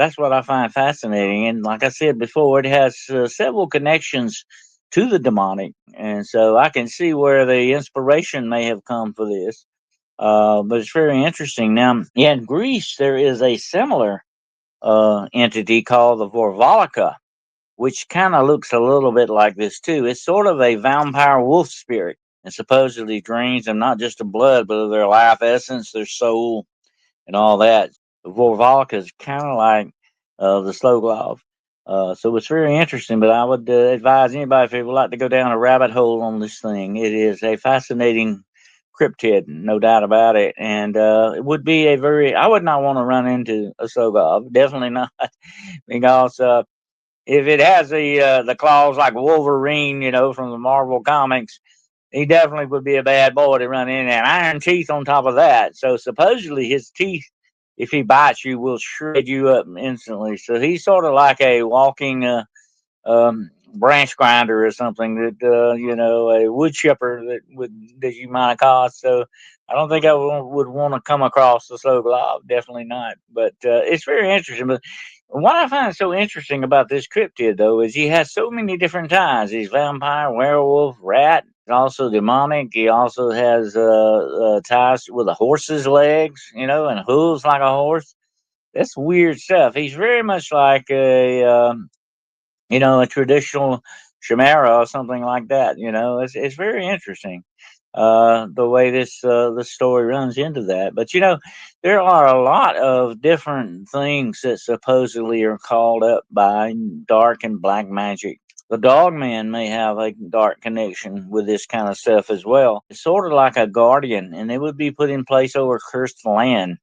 That's what I find fascinating. And like I said before, it has several connections to the demonic. And so I can see where the inspiration may have come for this. But it's very interesting. Now, yeah, in Greece, there is a similar entity called the Vorvalica, which kind of looks a little bit like this too. It's sort of a vampire wolf spirit and supposedly drains them not just of blood, but of their life essence, their soul, and all that. The Vorvalka is kind of like the Sloglov. So it's very interesting, but I would advise anybody if they would like to go down a rabbit hole on this thing. It is a fascinating cryptid, no doubt about it. And it would be a very, I would not want to run into a Slogov, definitely not, because if it has the claws like Wolverine, from the Marvel comics, he definitely would be a bad boy to run in, and iron teeth on top of that. So supposedly his teeth, if he bites you, will shred you up instantly. So he's sort of like a walking branch grinder or something that a wood chipper that you might have caught. So I don't think I would want to come across the slow glob. Definitely not. But it's very interesting. But what I find so interesting about this cryptid, though, is he has so many different ties. He's vampire, werewolf, rat, also demonic. He also has ties with a horse's legs, and hooves like a horse. That's weird stuff. He's very much like a traditional chimera or something like that. It's very interesting the way this story runs into that. But there are a lot of different things that supposedly are called up by dark and black magic. The Dogman may have a dark connection with this kind of stuff as well. It's sort of like a guardian, and it would be put in place over cursed land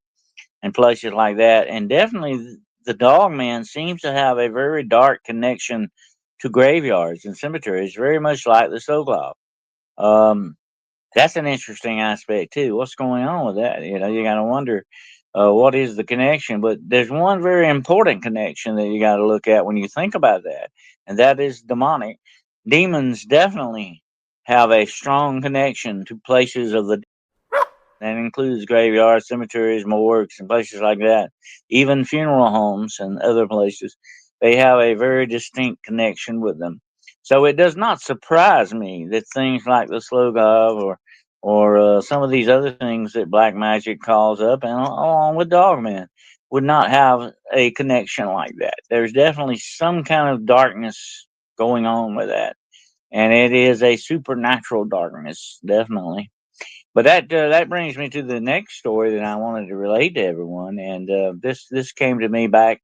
and places like that. And definitely the Dogman seems to have a very dark connection to graveyards and cemeteries, very much like the Sokolov. Um, that's an interesting aspect too. What's going on with that? You got to wonder what is the connection. But there's one very important connection that you got to look at when you think about that, and that is demonic. Demons definitely have a strong connection to places of the. That includes graveyards, cemeteries, morgues, and places like that. Even funeral homes and other places. They have a very distinct connection with them. So it does not surprise me that things like the Slogov or some of these other things that black magic calls up, and along with Dogman, would not have a connection like that. There's definitely some kind of darkness going on with that, and it is a supernatural darkness, definitely. But that brings me to the next story that I wanted to relate to everyone, and this came to me back